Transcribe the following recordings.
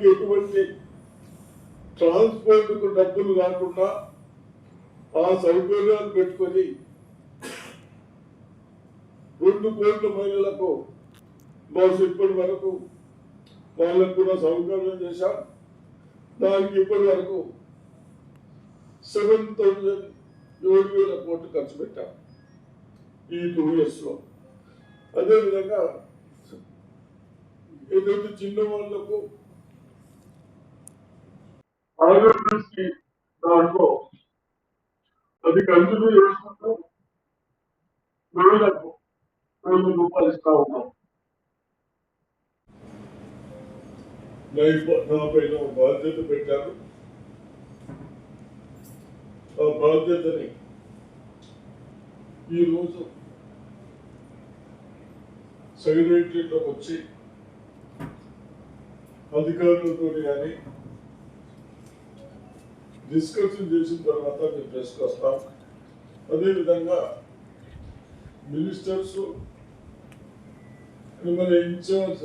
దానికి ఎటువంటి ట్రాన్స్పోర్ట్ కు డబ్బులు కాకుండా ఆ సౌకర్యాలు పెట్టుకొని 2 కోట్ల మహిళలకు బహుశా ఇప్పటి వరకు వాళ్ళకు కూడా సౌకర్యం చేశాం. దానికి ఇప్పటి వరకు 7,000 కోట్లు ఖర్చు పెట్టాం ఈ 2 years లో. అదేవిధంగా ఏదైతే చిన్న వాళ్లకు ఆరోగ్యశ్రీ దాంట్లో అది కంటిన్యూ చేసుకుంటూ మహిళలకు 1,000 రూపాయలు ఇస్తా ఉన్నాం. నా పైన బాధ్యత పెట్టారు. ఆ బాధ్యతని ఈరోజు సెక్రటరీలోకి వచ్చి అధికారులతో కానీ డిస్కషన్ చేసిన తర్వాత మేము ప్రెస్కి వస్తాం. అదేవిధంగా మినిస్టర్స్ మన ఇన్ఛార్జ్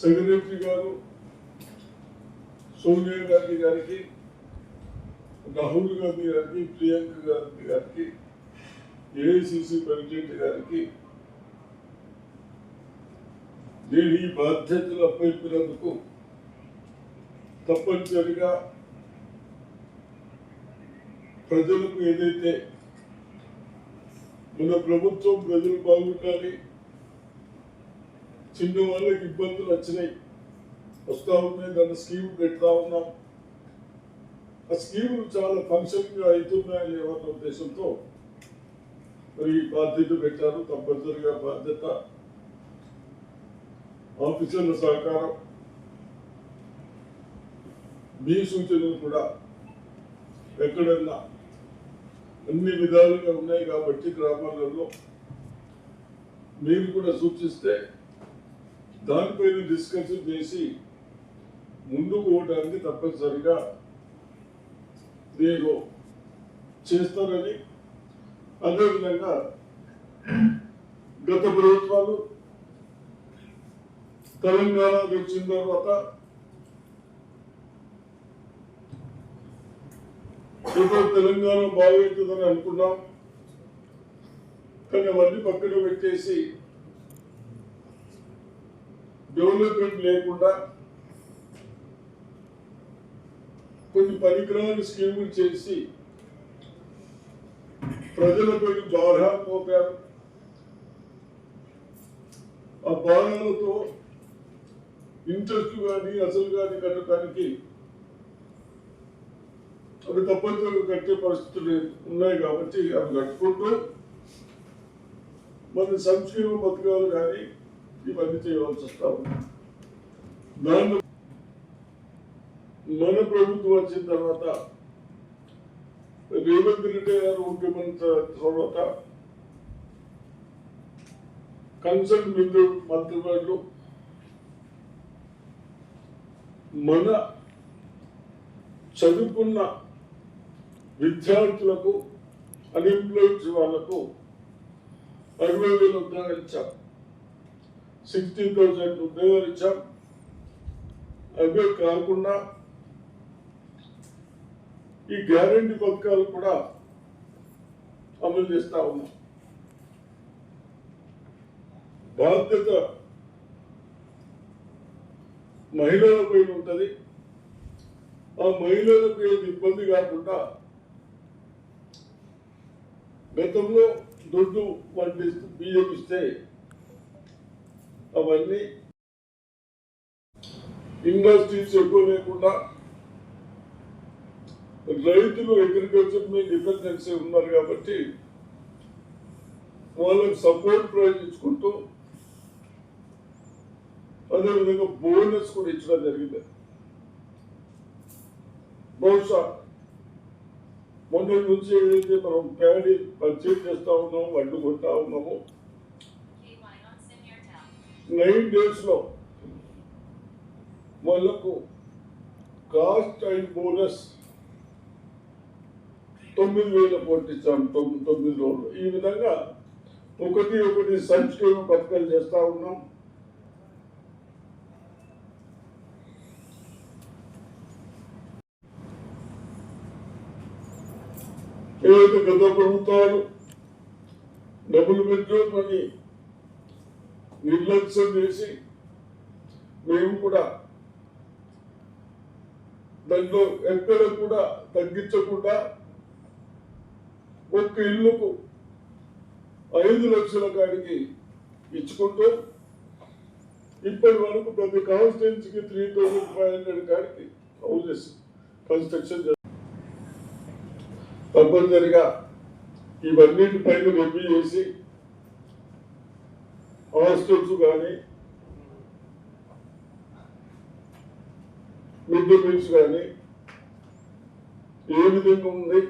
సెక్రటరీ గారు సోనియా గాంధీ గారికి, రాహుల్ గాంధీ గారికి, ప్రియాంక గాంధీ గారికి, ఏఐసిసి ప్రెసిడెంట్ గారికి నేను ఈ బాధ్యతలు అప్పగినందుకు తప్పనిసరిగా ప్రజలకు ఏదైతే మన ప్రభుత్వం ప్రజలు బాగుండాలి, చిన్న వాళ్ళకి ఇబ్బందులు వచ్చినాయి వస్తా ఉన్నాయి, దాన్ని స్కీమ్ పెడతా ఉన్నాం. ఆ స్కీములు చాలా ఫంక్షన్గా అవుతున్నాయని ఏమన్న ఉద్దేశంతో మరి బాధ్యత పెట్టారు. తప్పనిసరిగా బాధ్యత, ఆఫీసర్ల సహకారం, మీ సూచనలు కూడా ఎక్కడన్నా అన్ని విధాలుగా ఉన్నాయి కాబట్టి గ్రామాలలో మీరు కూడా సూచిస్తే దానిపైన డిస్కషన్ చేసి ముందుకు పోవడానికి తప్పనిసరిగా నేను చేస్తానని, అదేవిధంగా గత ప్రభుత్వాలు తెలంగాణ వచ్చిన తర్వాత తెలంగాణ బాగుంటుందని అనుకున్నాం. కానీ అవన్నీ పక్కన పెట్టేసి డెవలప్మెంట్ లేకుండా కొన్ని పనికిరాని స్కీములు చేసి ప్రజలపై భారాలు మోపారు. ఆ భారాలతో ఇంట్రెస్ట్ కానీ అసలు కానీ కట్టడానికి అవి తప్పనిసరిగా కట్టే పరిస్థితులు ఉన్నాయి కాబట్టి అవి కట్టుకుంటూ మన సంక్షేమ పథకాలు కానీ ఇవన్నీ చేయవలసి వస్తా ఉంది. దాంట్లో మన ప్రభుత్వం వచ్చిన తర్వాత రేవంత్ రెడ్డి గారు ముఖ్యమంత్రి తర్వాత కన్సల్ట్ మంత్రివర్యులు మన చదువుకున్న విద్యార్థులకు, అన్ఎంప్లాయిడ్స్ వాళ్లకు 60,000 ఉద్యోగాలు ఇచ్చాం, 60,000 ఉద్యోగాలు ఇచ్చాం. అవే కాకుండా ఈ గ్యారంటీ పథకాలు కూడా అమలు చేస్తా ఉన్నాం. బాధ్యత మహిళలపై ఉంటుంది. ఆ మహిళలకు ఏది ఇబ్బంది కాకుండా గతంలో దొడ్డు వంటి బియ్యం ఇస్తే అవన్నీ ఇండస్ట్రీస్ ఎక్కువ లేకుండా రైతులు అగ్రికల్చర్ మీద డిపెండెన్సీ ఉన్నారు కాబట్టి వాళ్ళకి సపోర్ట్ ప్రైజ్ ఇచ్చుకుంటూ అదేవిధంగా బోనస్ కూడా ఇచ్చడం జరిగింది. బహుశా మొన్నటి నుంచి ఏదైతే మనం ప్యాడీ పర్చేజ్ చేస్తా ఉన్నాము, వడ్లు కొంటా ఉన్నాము, 9 days లో వాళ్ళకు కాస్ట్ అండ్ బోనస్ 9,000 కోట్లు ఇచ్చాము 9 రోజులు. ఈ విధంగా ఒకటి సంక్షేమ పథకాలు చేస్తా ఉన్నాం. ఏదైతే గత ప్రభుత్వాలు డబుల్ బెడ్రూమ్ అని నిర్లక్ష్యం చేసి మేము కూడా దాంట్లో ఎక్కడ కూడా తగ్గించకుండా ఒక్క ఇల్లుకు 5 లక్షల కాడికి ఇచ్చుకుంటూ ఇప్పటి వరకు ప్రతి కాన్స్టిట్యున్సీకి 3,500 కాడికి హౌసెస్ కన్స్ట్రక్షన్ తప్పనిసరిగా ఇవన్నిటిపైన రివ్యూ చేసి హాస్టల్స్ కానీ మిడ్ డే మీల్స్ కానీ ఏ విధంగా ఉంది,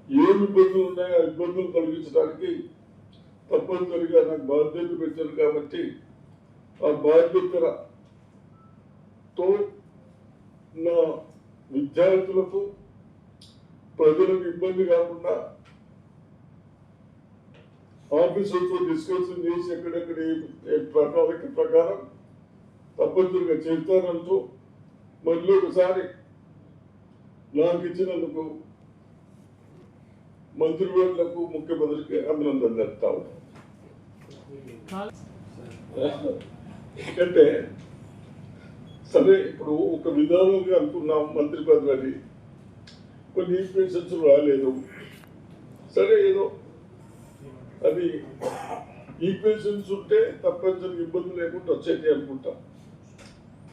ఏమి ఇబ్బందులు ఉన్నాయో ఆ ఇబ్బందులు తొలగించడానికి తప్పనిసరిగా నాకు బాధ్యత పెట్టారు కాబట్టి ఆ బాధ్యతతో నా విద్యార్థులకు ప్రజలకు ఇబ్బంది కాకుండా ఆఫీసర్తో డిస్కషన్ చేసి ఎక్కడెక్కడ ఏ ప్రణాళిక ప్రకారం తప్పనిసరిగా చేస్తానంటూ మళ్ళీ ఒకసారి నాకు ఇచ్చినందుకు మంత్రివర్యులకు ముఖ్యమంత్రికి అభినందనలు తెలుపుతా ఉన్నాను. ఎందుకంటే సరే ఇప్పుడు ఒక విధానంగా అనుకున్నాం మంత్రి పదవి, కొన్ని ఈక్వేషన్స్ రాలేదు, సరే ఏదో అది ఈక్వేషన్స్ ఉంటే తప్పనిసరిగా ఇబ్బంది లేకుండా వచ్చేది అనుకుంటాం.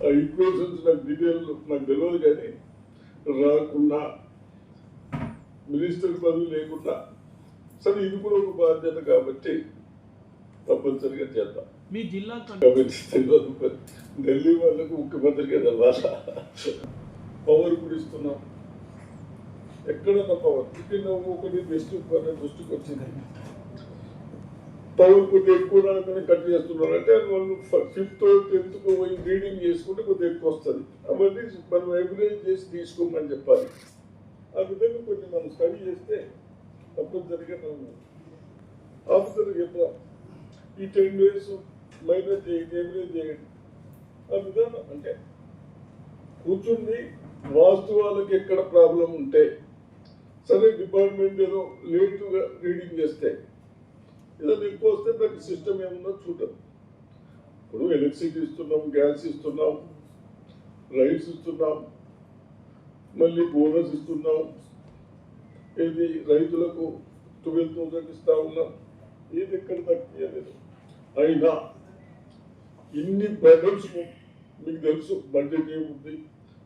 ఆ ఈక్వేషన్స్ నాకు డీటెయిల్ నాకు తెలియదు, కానీ రాకుండా మినిస్టర్ పదవి లేకుండా సరే ఇది కూడా ఒక బాధ్యత కాబట్టి తప్పనిసరిగా చేద్దాం. మీ జిల్లా ఢిల్లీ వాళ్ళకు ముఖ్యమంత్రిగా తెలవాలా పవర్ కూడా ఇస్తున్నాం. ఎక్కడన్నా పవర్ ఇక్కడ ఒకటి దృష్టికి వచ్చింది, పవర్ కొద్దిగా ఎక్కువ రాగానే కట్ చేస్తున్నారు అంటే వాళ్ళు 5th 10th పోయి రీడింగ్ చేసుకుంటే కొద్దిగా ఎక్కువ వస్తుంది. అవన్నీ మనం ఎవిడెన్స్ చేసి తీసుకోమని చెప్పాలి. ఆ విధంగా కొంచెం మనం స్టడీ చేస్తే తప్పనిసరిగా మనం ఆఫీసర్ చెప్తాం ఈ 10 days మైనస్ చేయండి, ఎవిడెన్స్ చేయండి. ఆ విధానం అంటే కూర్చుంది వాస్తవాలకు ఎక్కడ ప్రాబ్లం ఉంటే సరే డిపార్ట్మెంట్ ఏదో లేటుగా రీడింగ్ చేస్తే ఏదైనా ఎక్కువ వస్తే దానికి సిస్టమ్ ఏముందో చూద్దాం. ఇప్పుడు ఎలక్ట్రిసిటీ ఇస్తున్నాం, గ్యాస్ ఇస్తున్నాం, రైస్ ఇస్తున్నాం, మళ్ళీ బోనస్ ఇస్తున్నాం, ఇది రైతులకు 12,000 ఇస్తా ఉన్నాం, ఏది ఎక్కడ తగ్గియలేదు. అయినా ఇన్ని బడ్జెట్స్ మీకు తెలుసు, బడ్జెట్ ఏముంది,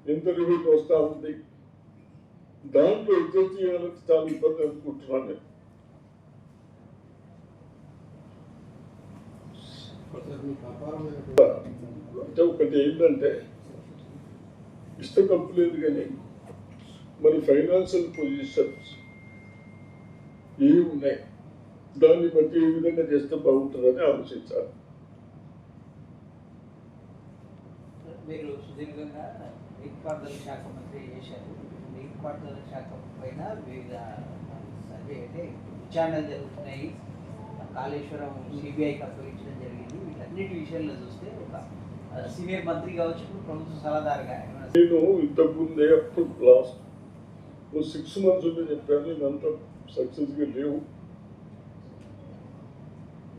ఎంత రెవెన్యూ వస్తూ ఉంది, దాంట్లో అడ్జస్ట్ చేయాలని చాలా ఇబ్బంది అనుకుంటున్నాను నేను. అంటే ఒకటి ఏంటంటే ఇష్టం లేదు, కానీ మన ఫైనాన్షియల్ పొజిషన్స్ ఏమి ఉన్నాయి దాన్ని బట్టి ఏ విధంగా చేస్తే బాగుంటుందని ఆలోచించాలి. మీరు సుదీర్ఘంగా నీటిపారుదల శాఖ మంత్రి చేశారు. నీటిపారుదల శాఖ పైన వివిధ సర్వే అంటే విచారణలు జరుగుతున్నాయి. కాళేశ్వరం సిబిఐకి అప్పగించడం జరిగింది. వీటన్నిటి విషయంలో చూస్తే ఒక సీనియర్ మంత్రి కావచ్చు, ప్రభుత్వ సలహాదారుగా నేను ఇంతకుముందే అప్పుడు లాస్ట్ 6 months ఉంటే చెప్పాను, ఇదంతా సక్సెస్గా లేవు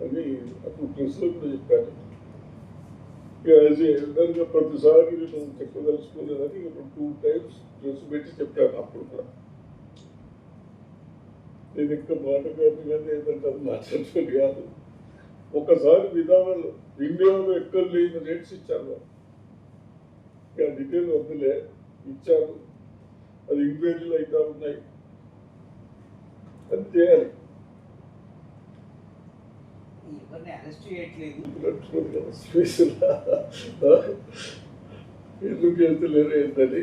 అని అప్పుడు ప్రెస్లో కూడా చెప్పాను. ఎల్డర్గా ప్రతిసారి నేను చెప్పదలుచుకోలేదని ఇప్పుడు 2 times ప్రెస్ పెట్టి చెప్పాను. అప్పుడు కూడా నేను ఇంకా మాట కాదు, కానీ ఏంటంటే అది మాట్లాడుతుంది కాదు. ఒకసారి విధానాలు ఇండియాలో ఎక్కడ లేని రేట్స్ ఇచ్చారు, ఇంకా డీటెయిల్ వద్దులే, ఇచ్చారు, అది ఇంక్వైరీలు అయితే ఉన్నాయి, అది చేయాలి. ఎందుకు చేస్తలేరు ఏంటని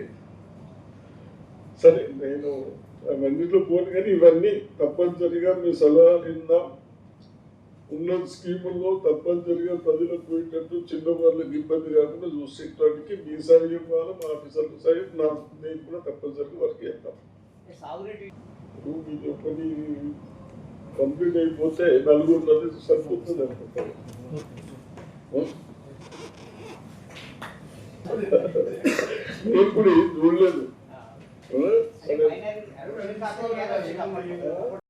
సరే నేను అవన్నిట్లో పోను, కానీ ఇవన్నీ తప్పనిసరిగా మీ సలహాలు విందాం. ఉన్న స్కీముల్లో తప్పనిసరిగా ప్రజలకు పోయేటట్టు చిన్న వాళ్ళకి ఇబ్బంది కాకుండా చూసేటానికి మీ సహాయం ద్వారా మా ఆఫీసర్ల సహాయం నేను కూడా తప్పనిసరిగా వర్క్ చేద్దాం. ఇది ఒకటి కంప్లీట్ అయిపోతే 4 సరిపోతుంది అనుకుంటాను. నేను కూడా చూడలేదు, ఫైనల్ 2 ఖాతాలు